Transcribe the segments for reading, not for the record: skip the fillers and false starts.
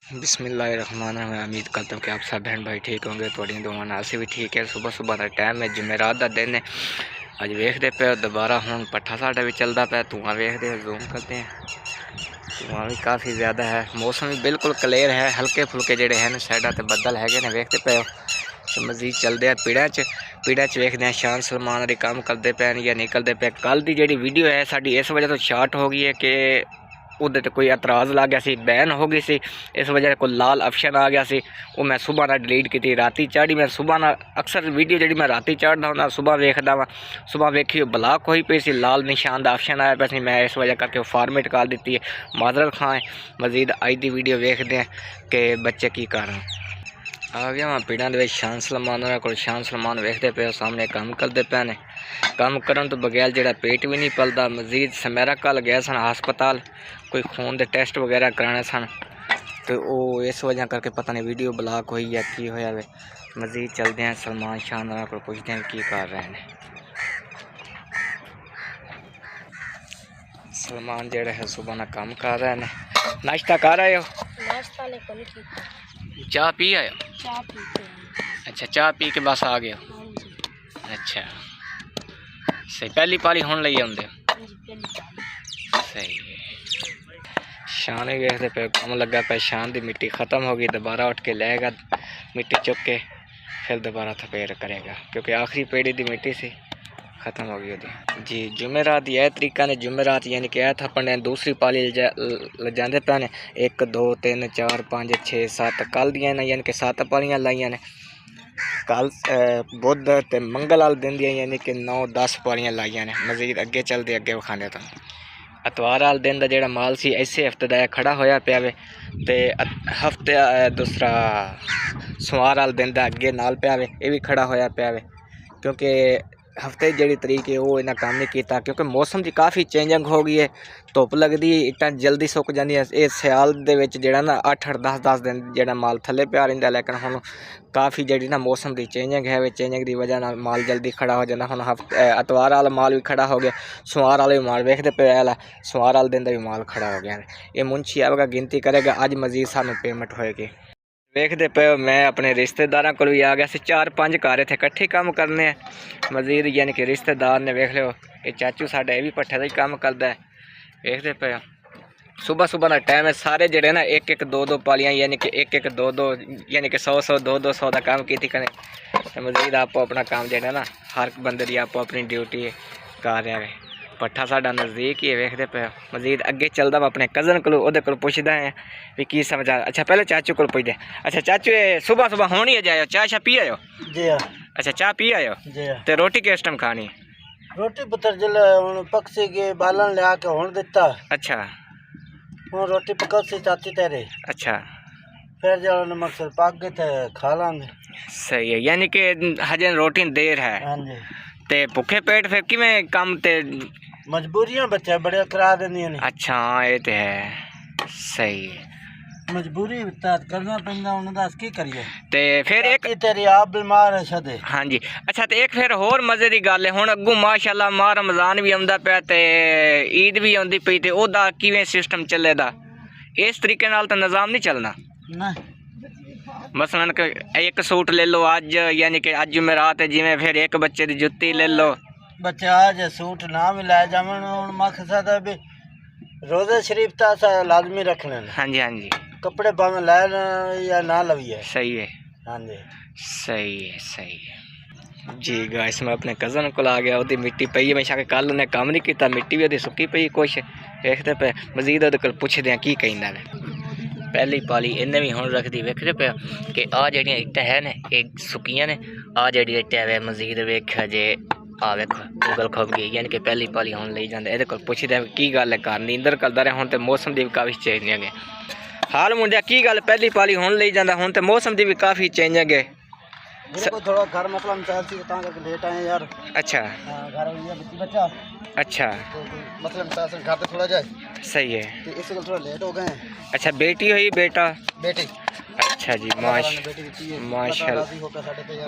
बिस्मिल्लाहिर्रहमानिर्रहीम। उम्मीद करता हूँ कि आप सब बहन भाई ठीक होंगे। थोड़ी दुआ नाल से भी ठीक है। सुबह सुबह का टाइम है, जुमेरात का दिन है। अज वेखते पे दोबारा हूँ पट्ठा साढ़ा भी चलता पाया। धुआं वेखते हैं, जूम करते हैं। धुआं भी काफ़ी ज़्यादा है, मौसम भी बिल्कुल क्लियर है। हल्के फुल्के जोड़े हैं साइडा तो बदल है ने वेखते पे। तो मजीद चलते हैं पीड़ा च वेखते हैं शान सलमान के काम करते पे या नहीं करते पे। कल की जी वीडियो है साड़ी इस वजह तो शार्ट हो गई है कि उधर तो कोई एतराज़ ला गया सी, बैन हो गई सी। इस वजह कोई लाल ऑप्शन आ गया सी, वो मैं सुबह ना डिलीट की। राती चाढ़ी मैं सुबह ना, अक्सर वीडियो जी मैं राती चाढ़ता हूँ सुबह वेखदा वा। सुबह वेखी ब्लॉक होई पई सी, लाल निशान का ऑप्शन आया पे सी। मैं इस वजह करके फॉर्मेट कर दी है। माजरत खां। मजीद अज की वीडियो वेखते हैं कि बच्चे की कर रहे हैं। आ गया मैं पिंडा दे शान सलमान को। शान सलमान वेखते पे सामने काम करते पे ने। काम करन तो बगैर जो पेट भी नहीं पलता। मजीद समैरा कल गया सन हस्पताल, कोई खून के टेस्ट वगैरह कराने सन, तो वो इस वजह करके पता नहीं वीडियो ब्लॉक हुई या की होया वे। मजीद चलते हैं सलमान शान को पूछते हैं की कर रहे हैं। सलमान जेड़ा है सुबह ना काम कर रहे हैं। नाश्ता कर रहे हो? चाह पी आयो? अच्छा, चाह पी के बस आ गए हो? अच्छा, सही। पहली पाली होने लगी आंदे? सही है। शान ही वेखते पे काम लगा पे। शान की मिट्टी ख़त्म हो गई, दोबारा उठ के लेगा मिट्टी चुक के, फिर दोबारा थपेर करेगा क्योंकि आखिरी पेड़ी की मिट्टी सी ख़त्म हो गई होती जी। जुमेरात यह तरीका ने, जुमेरात यानी कि थप्पने दूसरी पाली जाते पे ने। 1 2 3 4 5 6 7 कल दियाँ ने, यानी कि 7 पालियाँ लाइया ने। कल बुध ते मंगल वाले दिन दियाँ यानी कि 9 10 पालियाँ लाइया ने। मजीद अगे चलते अगे विखाने तो एतवार वाले दिन का जोड़ा माल सी इसे हफ्ते का खड़ा होया पाया वे, तो हफ्ते दूसरा सोमवार वाले दिन का अगे नाल पाया वे, ये भी खड़ा होया पाया वे। क्योंकि हफ्ते की जी तरीक है वो इन्हें काम नहीं किया क्योंकि मौसम की काफ़ी चेंजिंग हो गई है। धुप लगती इट्टां जल्दी सुक जांदियां। ये सियाल दे विच जिहड़ा ना 8 10 दिन जिहड़ा माल थले पिया रहिंदा, लेकिन हुण काफ़ी जिहड़ी ना मौसम की चेंजिंग है, चेंजिंग की वजह नाल माल जल्दी खड़ा हो जाता। हुण हफ्ते एतवार वाला माल भी खड़ा हो गया, सोमवार वाले भी माल वेखते पे आला, सोमवार वाले दिन का भी माल खड़ा हो गया। ये मुंशी आएगा गिनती करेगा, अज मजीद सानू पेमेंट होएगी। वेखते पे मैं अपने रिश्तेदारों को भी आ गया सी। 4 5 घर इत्थे इकट्ठे काम करने हैं। मजीद यानी कि रिश्तेदार ने वेख लो, ये चाचू साडा ये भी पट्ठे का ही काम करता है। वेखते पे सुबह सुबह का टाइम है। सारे जड़े ना 1 1 2 2 पालियाँ यानी कि 1 1 2 2 यानी कि 100 100 2 2 100 का काम की करें। मजीद आपो अपना काम जो ना हर बंदे की आपो अपनी ड्यूटी कर रहा है। पट्ठा साडा नज़दीक ही है, वेखते पे। मजीद अगे चलता वा अपने कज़न को पुछदा है भी की समझा। अच्छा, पहले चाचू को पुछदे। अच्छा चाचू, ये सुबह सुबह होनी है जाए चाह शाह पी आयो? जी हाँ। अच्छा, चाह पी आयो ते रोटी किस टाइम खानी? रोटी पुत्र जल हुण पक्षी के बालन लिया के हुण दिता। अच्छा, हुण रोटी पकसी चाची तेरे। अच्छा, फिर जल मकसद पक गए थे खा लांगे। सही है, यानी कि हजे रोटी देर है। हाँ जी। ते भुखे पेट फिर किवें काम ते मजबूरियां बच्चे बड़े करा देंदियां ने। अच्छा हाँ, ये तो है। सही है, मजबूरी करना पैंदा, उन्हें दस की करिए। ते फिर एक तेरी आप बीमार है सदे। हाँ जी। अच्छा, तो एक फिर होर मजे की गल है, हुण अग्गू माशाअल्लाह माह रमज़ान भी आंदा पिया ते ईद भी आंदी पई, ते ओदा किवें सिस्टम चलेदा? इस तरीके नाल तो निज़ाम नहीं चलना ना। मसलन एक सूट ले लो अज, यानी कि अज जुमेरात है, जिवें फिर एक बच्चे की जुत्ती ले लो। बच्चे आज सूट ना भी लै जावन, मकसद है भी रोज़े शरीफ तो अस लाजमी रखने। हाँ जी हाँ जी। कपड़े भावें लैन या ना लविए। सही है। हाँ जी, सही है सही है जी। गाइस मैं अपने कज़न को आ गया, वो मिट्टी पई है। मैं शायद कल उन्हें काम नहीं किया, मिट्टी भी वो सुक्की पई कुछ। देखते पे मजीद वो पुछदे हैं की कहना है। पहली पाली इन्हें भी हुण रख दी। वेखते पे कि आ जड़ियाँ इट्टां है ने ये सुक्कियां ने, आ जड़ी इट्ट है मजीद वेख्या जे आ वेखो उंगल खुब गई, यानी कि पहली पाली हुण लई जांदे। इहदे कोल पुछदे की गल है, घर नींदर करदा रहा, हुण ते मौसम दी भी काफ़ी चेंजिंग है। हाल मुंडिया की गल, पहली पाली हुण लई जांदा, हुण ते मौसम दी भी काफ़ी चेंजिंग है। थोड़ा घर मसला मसाइल सी तां करके लेट आए यार। अच्छा, घर बच्चा। अच्छा, मतलब मसाइल घर पे थोड़ा जाए। सही है, तो इस थोड़ा लेट हो गए हैं। अच्छा, बेटी हुई बेटा? बेटी। अच्छा जी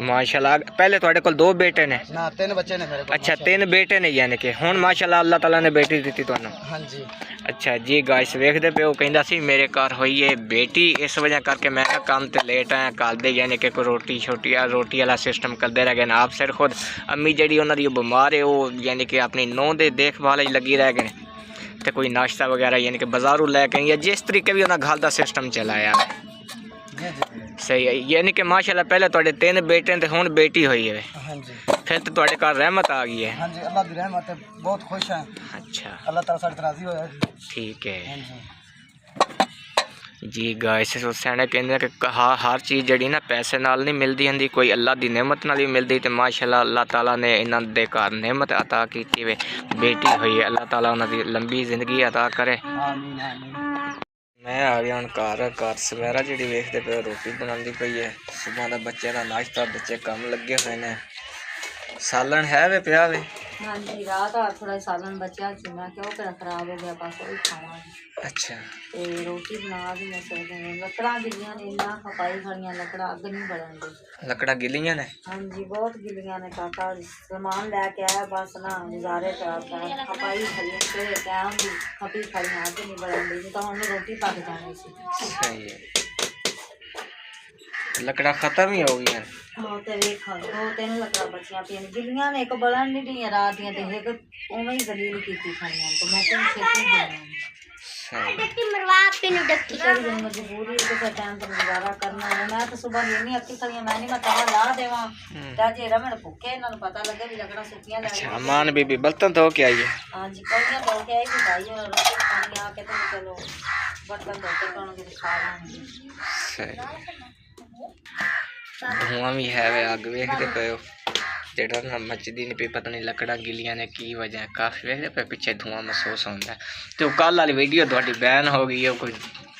माशाल्लाह पहले थोड़े को 2 बेटे ने ना 3 बच्चे ने मेरे को। अच्छा 3 बेटे ने यानी कि हुण माशाल्लाह अल्लाह ताला ने बेटी दी तुहानू। हाँ जी। अच्छा जी गाइस वेखदे पे कहंदा सी मेरे घर होई है बेटी इस वजह करके मैं काम ते लेट आया कल दे यानी कि कोई रोटी छोटी रोटी वाला सिस्टम करते रह गए आप सिर खुद अम्मी जी उन्होंने बीमार है वो यानी कि अपनी नौं दे देखभाल लगी रह गए तो कोई नाश्ता वगैरह यानी कि बाजारू लैके या जिस तरीके भी उन्हें घर का सिस्टम चलाया सही है यानी कि माशाल्लाह पहले थोड़े 3 बेटे थे हुण बेटी हुई है। हाँ जी। फिर तो थोड़े घर रहमत आ गई है। हाँ जी अल्लाह की रहमत है बहुत खुश हैं। अच्छा अल्लाह ताला साडे ते राजी होया ठीक है। हाँ जी। जी गाइस सैने कहते कि हर चीज़ जड़ी ना पैसे नाल नहीं मिलती होंगी कोई अल्लाह की नेमत नाल भी मिलती तो माशाल्लाह अल्लाह ताला ने इन्हां दे घर नेमत अता की वे बेटी हुई है अल्लाह ताला उन्हां दी लंबी जिंदगी अता करे। आमीन आमीन। मैं आ गया हूँ घर सवेरा जी वेखते पे रोटी बनाती पई है सुबह का बच्चे का नाश्ता बच्चे कम लगे हुए हैं सालन है वे पिया वे। हाँ जी रात और थोड़ा सालन बचा सी मैं क्यों कर खराब हो गया बस वही खावांगी। अच्छा ते रोटी बना दी मैं सो दिन लकड़ा गिलियां ने इन्ना खपाई खड़ियां लकड़ा अग नहीं बढ़न दी। लकड़ा गिलियां ने हाँ जी बहुत गिलियां ने काका सामान लैके आया बस ना गुजारे खपाई खड़ियां तेरे टाइम दी खपी खड़ियां अग नहीं बढ़न दी तो हम रोटी पक जानी सी। सही है लकड़ा खत्म ही हो गया। हाँ तो वेख 2-3 लकड़ा बचियां पियां गिलियां ने एक बढ़न नहीं दी रात दियां ते एक उवें ही गली कीती खड़ियां तो मैं कोई छेती देना डक्की मरवा पिनु डक्की मजबूरी किसी टाइम तो गुजारा करना है मैं तो सुबह लेनी अक्की खड़ियां मैं नहीं मैं तवा ला देवा ताजे रमण भुखे इन्हां नूं पता लगे भी लकड़ा सुक्कियां ले। अच्छा अमान बीबी बर्तन धो के आई है। हां जी कलियां धो के आई भी भाई और रोटी खानी आके तो चलो बर्तन धो के खाओगे तो खा लांगे। सही धुआं भी है वे अग वेखते पे जेड़ा ना मचदी नहीं पी पता नहीं लकड़ा गिलियां ने की वजह काफी वेखते पे पीछे धुआं महसूस होता है तो कल वाली वीडियो थोड़ी बैन हो गई है कोई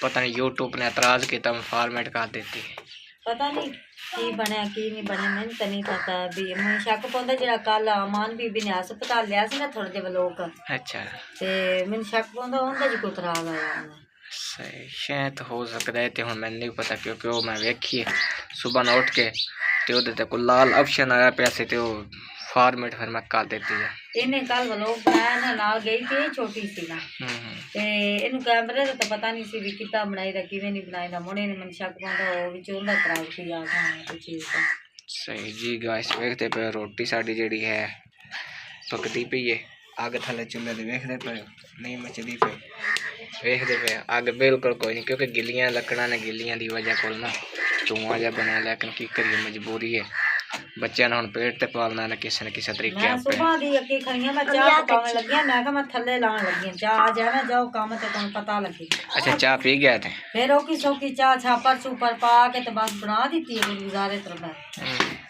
पता नहीं यूट्यूब ने एतराज किया फॉर्मेट कर देती है पता नहीं की बनया की नहीं बनया मैंने तो नहीं पता भी मैं शक पाउंदा जेड़ा कल अमान बीबी ने हस्पताल लिया सी ना थोड़े जे लोग अच्छा ते मैंने शक पाउंदा उनदा जी कोई एतराज आया सही शायद हो सकता है तो हुण मैंने नहीं पता क्योंकि वो मैं वेखी सुबह न उठ के तो वो कोई लाल ऑप्शन आया पैसे तो फॉर्मेट फिर मैं कर देती है इन्हें कल व्लॉग बनाया ना नाल गई थी छोटी सी ना ते इन्हू कैमरे तो पता नहीं सी भी कितना बनाई दा किवें नहीं बनाई दा मुड़े ने मन शक पाउंदा ओ विच उंदा खराब की आ कोई चीज का। सही जी गाइस वेखते पे रोटी साडी जेड़ी है पकती पई है अग थले चूल्हे ते वेखते पे नहीं मचदी पे वेखते पे अग बिल्कुल कोई नहीं क्योंकि गिलियां लकड़ा ने गिलियां दी वजह कोल ना धुआं जा बनया लेकिन की करिए मजबूरी है बच्चे ने हुण पेट ते पालना ने किसी तरीके मैं सुबह दी अक्की खड़ियां मैं चाह पकावन लगी मैं कहा मैं थल्ले लाण लगी चाह आ जावे जाओ काम ते तुहानू पता लगे। अच्छा चाह पी गया थे फिर ओकी सौकी चाह छापर छूपर पा के ते बस बना दित्ती है गुजारे तरफ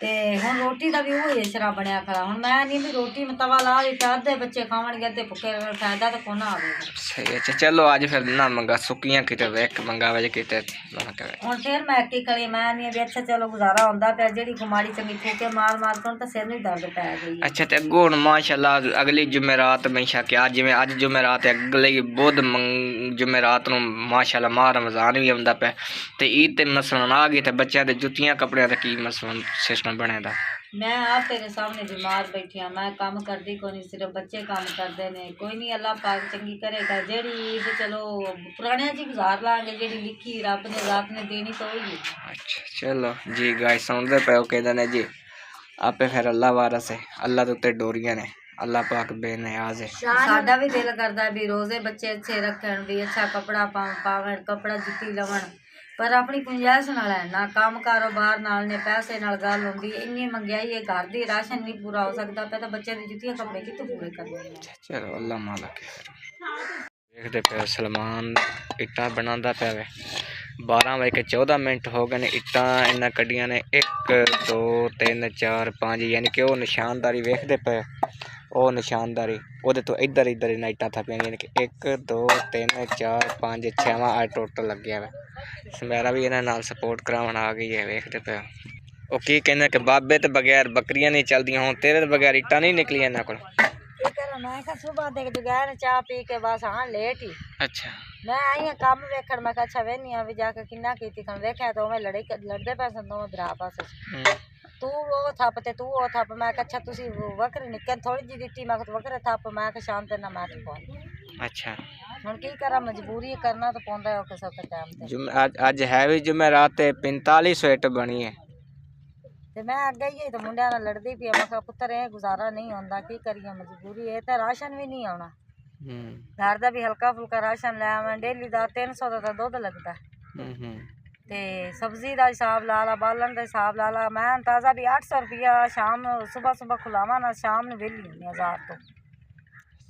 ते हुण रोटी दा भी वही शरा बनया खड़ा हुण मैं नहीं भी रोटी में तवा ला दी अद्धे बच्चे खावणगे अद्धे भुखे फायदा तो कोना आवेगा। सही अच्छा चलो आज फिर ना मंगा सुक्कियां किते वेख मंगा वजे किते हुण फिर मैं अक्की खड़ी मैं नहीं भी अच्छा चलो गुजारा हुंदा पे जेड़ी कुमारी चंगी ठोके मार मार कर तो सिर नहीं दर्द पै गई। अच्छा ते अगो हुण माशाल्लाह अगली जुमेरात में शक्या जिवें अज जुमेरात अगली बुध जुमेरात नूं माशाल्लाह माह रमज़ान भी आउंदा पे ते ईद ते मसलन आ गई ते बच्चों दे जुत्तियां कपड़ियां दा की मसलन सिस्टम बने दा। मैं आप तेरे सामने बीमार बैठी हाँ मैं काम करती को नहीं सिर्फ बच्चे काम करते ने कोई नहीं अल्लाह पाक चंगी करेगा जेड़ी ईद चलो पुराने जी गुजार लांगे जेड़ी लिखी रब ने देनी तो ही। अच्छा चलो जी गाइस सुनते पे कहते ने जी आपे फिर अल्लाह वारस है अल्लाह के उत्ते डोरियां ने अल्लाह पाक बेनियाज है। साडा भी दिल करता है भी रोजे बच्चे अच्छे रखन भी अच्छा कपड़ा पावन कपड़ा जुत्ती लवन पर अपनी गुंजाइश नाल है ना काम कारोबार नाल ने पैसे नाल गल होंदी इन्नी महंगाई है घर दी राशन नहीं पूरा हो सकता पे तो बच्चे दी जुत्तियां कपड़े कितों पूरे करने। चलो अल्लाह मालिक देखते पे सलमान इट्टा बनांदा पे 12:14 हो गए ने इट्टा इन्ना कड्डियां ने 1 2 3 4 5 यानी कि वो निशानदारी वेखते पे वो निशानदारी वो तो इधर इधर इन्ना इट्टा था यानी कि 1 2 3 4 5 6वां आज टोटल लग गया है मेरा भी इन्हें नाल सपोर्ट करावन आ गई है वेखते पे वो की कहने कि बाबे तो बगैर बकरियां नहीं चलदियां हुण तेरे तो बगैर इट्टा नहीं निकलियां इन्हां कोल ਮੈਂ ਕਿਹਾ ਸੁਬਾਹ ਦੇ ਜਗੈਰ ਚਾਹ ਪੀ ਕੇ ਬਸ ਹਾਂ ਲੇਟ ਹੀ ਅੱਛਾ ਮੈਂ ਆਈ ਹਾਂ ਕੰਮ ਵੇਖਣ ਮੈਂ ਕਿਹਾ ਅੱਛਾ ਵੇਹਨੀ ਆ ਵੀ ਜਾ ਕੇ ਕਿੰਨਾ ਕੀਤੀ ਖਾਣ ਵੇਖਿਆ ਤਾਂ ਉਵੇਂ ਲੜਦੇ ਪਏ ਸਨ ਦੋਵੇਂ ਭਰਾ ਪਾਸੇ ਹੂੰ, ਤੂੰ ਉਹ ਥੱਪ ਤੇ ਤੂੰ ਉਹ ਥੱਪ ਮੈਂ ਕਿਹਾ ਅੱਛਾ ਤੁਸੀਂ ਵੱਖਰੇ ਨਿੱਕੇ ਥੋੜੀ ਜਿਹੀ ਦਿੱਤੀ ਮੈਂ ਕਿਹਾ ਵੱਖਰੇ ਥੱਪ ਮੈਂ ਕਿਹਾ ਸ਼ਾਮ ਤੇ ਨਾ ਮੈਂ ਤੇ ਪਾਉਂ ਅੱਛਾ ਹੁਣ ਕੀ ਕਰਾਂ ਮਜਬੂਰੀ ਹੈ, ਕਰਨਾ ਤਾਂ ਪਾਉਂਦਾ ਹੈ ਕਿਸੇ ਕੇ ਟਾਈਮ ਤੇ ਅੱਜ ਹੈ ਵੀ ਜੁਮੇਰਾਤ ਤੇ 4500 ਇੱਟ ਬਣੀ ਹੈ। ਤੇ ਮੈਂ ਅੱਗੇ ਹੀ ਤਾਂ ਮੁੰਡਿਆਂ ਨਾਲ ਲੜਦੀ ਪਈ ਮੈਂ ਕਿਹਾ ਪੁੱਤਰ ਇਹ ਗੁਜ਼ਾਰਾ ਨਹੀਂ ਹੁੰਦਾ ਕੀ ਕਰੀਏ ਮਜਬੂਰੀ ਇਹ ਤਾਂ ਰਾਸ਼ਨ ਵੀ ਨਹੀਂ ਆਉਣਾ ਹੂੰ ਘਰ ਦਾ ਵੀ ਹਲਕਾ ਫੁਲਕਾ ਰਾਸ਼ਨ ਲੈ ਆਵਾਂ ਡੇਲੀ ਦਾ 300 ਦਾ ਤਾਂ ਦੁੱਧ ਲੱਗਦਾ ਹੂੰ ਤੇ ਸਬਜ਼ੀ ਦਾ ਹਿਸਾਬ ਲਾ ਲਾ ਬਾਲਣ ਦਾ ਹਿਸਾਬ ਲਾ ਲਾ ਮੈਂ ਅੰਦਾਜ਼ਾ ਵੀ 800 ਰੁਪਇਆ ਸ਼ਾਮ ਨੂੰ ਸਵੇਰ ਖੁਲਾਵਾਂ ਨਾ ਸ਼ਾਮ ਨੂੰ ਵਿਹਲੀ ਹੁੰਦੀ 1000 ਤੋਂ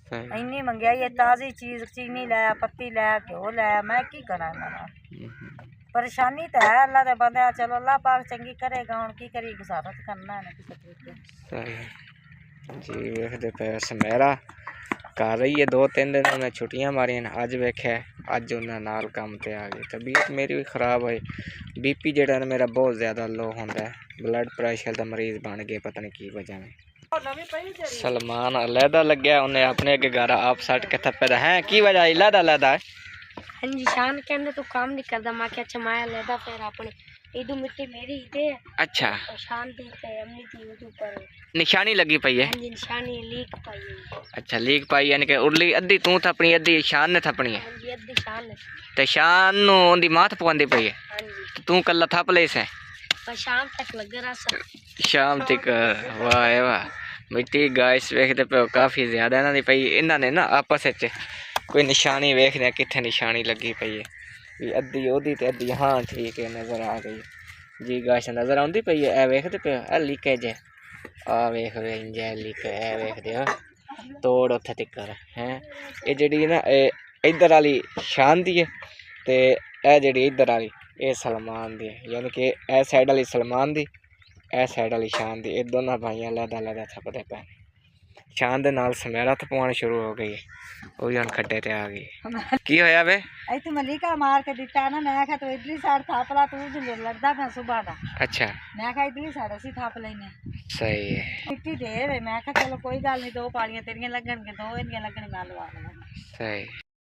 ਸਹੀ ਇੰਨੀ ਮੰਗਿਆਈ ਹੈ ਤਾਜ਼ੀ ਚੀਜ਼ ਚੀਨੀ ਲੈ ਪੱਤੀ ਲੈ ਘਿਓ ਲੈ ਮੈਂ ਕੀ ਕਰਾਂ ਇਹਨਾਂ ਨਾਲ ਪਰੇਸ਼ਾਨੀ ਤਾਂ ਹੈ ਅੱਲਾ ਦੇ ਬੰਦੇ ਚਲੋ ਅੱਲਾ ਪਾਕ ਚੰਗੀ ਕਰੇਗਾ ਹੁਣ ਕੀ ਕਰੀ ਗੁਜ਼ਾਰਾ ਤਾਂ ਕਰਨਾ ਹੈ ਨਾ ਕਿਸੇ ਤਰੀਕੇ ਸਹੀ ਜੀ ਵੇਖਦੇ ਪਏ ਸਮੈਰਾ ਕਰ ਰਹੀ ਹੈ 2-3 ਦਿਨ ਉਹਨੇ ਛੁੱਟੀਆਂ ਮਾਰੀਆਂ ਨੇ ਅੱਜ ਵੇਖਿਆ ਅੱਜ ਉਹਨਾਂ ਨਾਲ ਕੰਮ ਤੇ ਆ ਗਈ ਤਬੀਅਤ ਮੇਰੀ ਵੀ ਖਰਾਬ ਹੋਈ ਬੀਪੀ ਜਿਹੜਾ ਨਾ ਮੇਰਾ ਬਹੁਤ ਜ਼ਿਆਦਾ ਲੋ ਹੁੰਦਾ ਹੈ ਬਲੱਡ ਪ੍ਰੈਸ਼ਰ ਦਾ ਮਰੀਜ਼ ਬਣ ਗਿਆ ਪਤਾ ਨਹੀਂ ਕੀ ਵਜ੍ਹਾ ਹੈ सलमान अलहदा लग गया उन्हें अपने के घर आप सट के थप्पे है की वजह अलहदा अलहदा है हाँ जी शान के अंदर तो काम नहीं करता माँ के अच्छा माया लेदा फिर अपने इधर मिट्टी मेरी ही अच्छा और शान दी के हमने थी उधर पर निशानी लगी पई है हाँ जी निशानी लीक पाई है अच्छा लीक पाई यानी कि उरली अद्धी तू थपनी अद्धी शान ने थपनी है हाँ जी अद्धी शान है ते शान नु ओंदी माथ पवंदी पई है हाँ जी तू कल्ला थप ले से पर शाम तक लग रहा सर शाम तक वाह वाह मिट्टी गाइस वेखते पे काफ़ी ज़्यादा इन्हों पई इन्होंने ना आपस कोई निशानी वेखने कितने निशानी लगी पई है भी अद्धी ओदी ते अद्धी हाँ ठीक है नज़र आ गई जी गाइस नज़र आती पई है ए वेखते पे ए लीकेज है आ वेख इंज लीक ए वेखते हो तोड़ उत्थे तिकर है ये जी ना इधर वाली शान दी है ते ए जी इधर वाली ये सलमान दी है यानी कि ए साइड वाली सलमान दी ए साइड वाली शान दी ये दोनों भाइयां लहदा लहदा थपदे पे शान दे नाल समैरा थपवाना शुरू हो गई वो भी हम खड्डे ते आ गई की होया वे ਇੱਥੇ ਮਲੀਕਾ ਮਾਰ ਕੇ ਦਿੱਤਾ ਨਾ ਮੈਂ ਕਿਹਾ ਤੂੰ ਇਡਲੀ ਸਾੜ ਥਾਪ ਲਾ ਤੂੰ ਜੋ ਲੜਦਾ ਪਿਆ ਸੁਬਾਹ ਦਾ अच्छा ਮੈਂ ਕਿਹਾ ਇਡਲੀ ਸਾੜ ਅਸੀਂ ਥਾਪ ਲੈਨੇ सही है ਮਿੱਟੀ ਦੇ ਵੇ ਮੈਂ ਕਿਹਾ ਚਲੋ ਕੋਈ ਗੱਲ ਨਹੀਂ ਦੋ ਪਾਲੀਆਂ ਤੇਰੀਆਂ ਲੱਗਣਗੇ ਦੋ ਇਹਦੀਆਂ ਲੱਗਣ ਮੈਂ ਲਵਾ ਲਵਾਂਗਾ सही